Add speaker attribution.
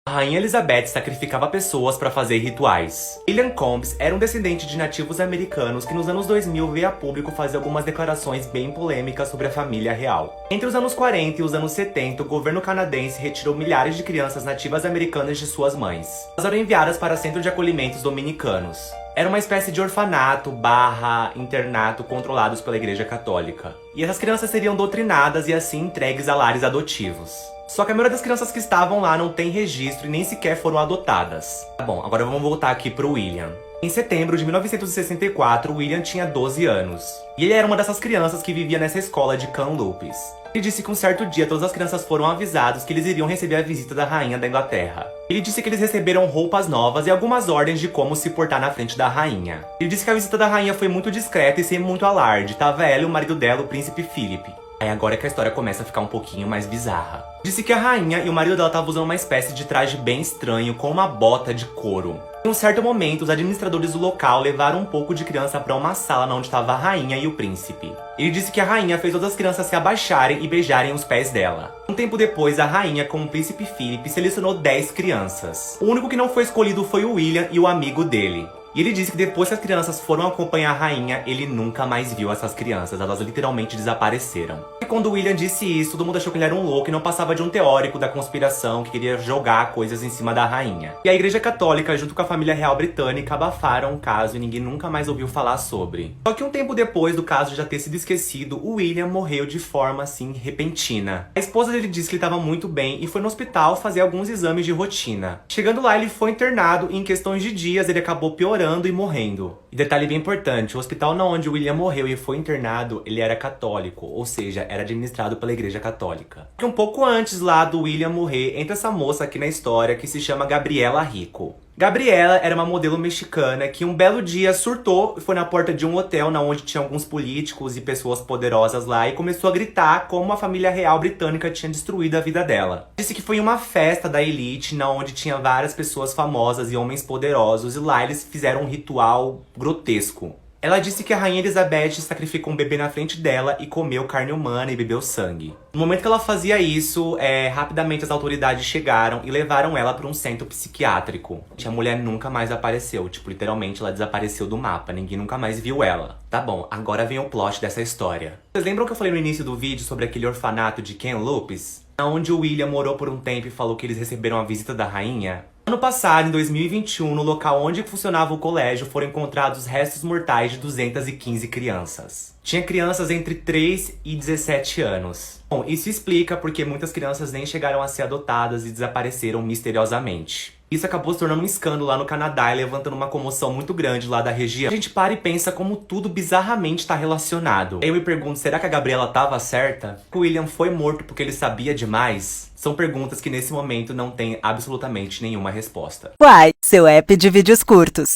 Speaker 1: A Rainha Elizabeth sacrificava pessoas para fazer rituais. William Combs era um descendente de nativos americanos que nos anos 2000 veio a público fazer algumas declarações bem polêmicas sobre a família real. Entre os anos 40 e os anos 70, o governo canadense retirou milhares de crianças nativas americanas de suas mães. Elas eram enviadas para centros de acolhimentos dominicanos. Era uma espécie de orfanato / internato controlados pela Igreja Católica. E essas crianças seriam doutrinadas e assim entregues a lares adotivos. Só que a maioria das crianças que estavam lá não tem registro e nem sequer foram adotadas. Tá bom, agora vamos voltar aqui pro William. Em setembro de 1964, William tinha 12 anos. E ele era uma dessas crianças que vivia nessa escola de Kamloops. Ele disse que um certo dia todas as crianças foram avisados que eles iriam receber a visita da rainha da Inglaterra. Ele disse que eles receberam roupas novas e algumas ordens de como se portar na frente da rainha. Ele disse que a visita da rainha foi muito discreta e sem muito alarde. Tava ela e o marido dela, o príncipe Philip. Aí agora é que a história começa a ficar um pouquinho mais bizarra. Disse que a rainha e o marido dela estavam usando uma espécie de traje bem estranho com uma bota de couro. Em um certo momento, os administradores do local levaram um pouco de criança para uma sala onde estava a rainha e o príncipe. Ele disse que a rainha fez todas as crianças se abaixarem e beijarem os pés dela. Um tempo depois, a rainha, com o príncipe Philip, selecionou 10 crianças. O único que não foi escolhido foi o William e o amigo dele. E ele disse que depois que as crianças foram acompanhar a rainha, ele nunca mais viu essas crianças, elas literalmente desapareceram. E quando o William disse isso, todo mundo achou que ele era um louco e não passava de um teórico da conspiração que queria jogar coisas em cima da rainha. E a Igreja Católica, junto com a família real britânica, abafaram o caso e ninguém nunca mais ouviu falar sobre. Só que um tempo depois do caso já ter sido esquecido, o William morreu de forma, assim, repentina. A esposa dele disse que ele estava muito bem e foi no hospital fazer alguns exames de rotina. Chegando lá, ele foi internado e em questões de dias ele acabou piorando e morrendo. E detalhe bem importante, o hospital onde o William morreu e foi internado, ele era católico, ou seja, era administrado pela Igreja Católica. E um pouco antes lá do William morrer, entra essa moça aqui na história que se chama Gabriela Rico. Gabriela era uma modelo mexicana que um belo dia surtou e foi na porta de um hotel onde tinha alguns políticos e pessoas poderosas lá e começou a gritar como a família real britânica tinha destruído a vida dela. Disse que foi em uma festa da elite onde tinha várias pessoas famosas e homens poderosos e lá eles fizeram um ritual grotesco. Ela disse que a rainha Elizabeth sacrificou um bebê na frente dela e comeu carne humana e bebeu sangue. No momento que ela fazia isso, rapidamente as autoridades chegaram e levaram ela para um centro psiquiátrico. A mulher nunca mais apareceu, tipo, literalmente ela desapareceu do mapa, ninguém nunca mais viu ela. Tá bom, agora vem o plot dessa história. Vocês lembram que eu falei no início do vídeo sobre aquele orfanato de Kamloops? Onde o William morou por um tempo e falou que eles receberam a visita da rainha? Ano passado, em 2021, no local onde funcionava o colégio, foram encontrados restos mortais de 215 crianças. Tinha crianças entre 3 e 17 anos. Bom, isso explica porque muitas crianças nem chegaram a ser adotadas e desapareceram misteriosamente. Isso acabou se tornando um escândalo lá no Canadá e levantando uma comoção muito grande lá da região. A gente para e pensa como tudo bizarramente tá relacionado. Eu me pergunto, será que a Gabriela tava certa? O William foi morto porque ele sabia demais? São perguntas que nesse momento não tem absolutamente nenhuma resposta.
Speaker 2: Uai, seu app de vídeos curtos.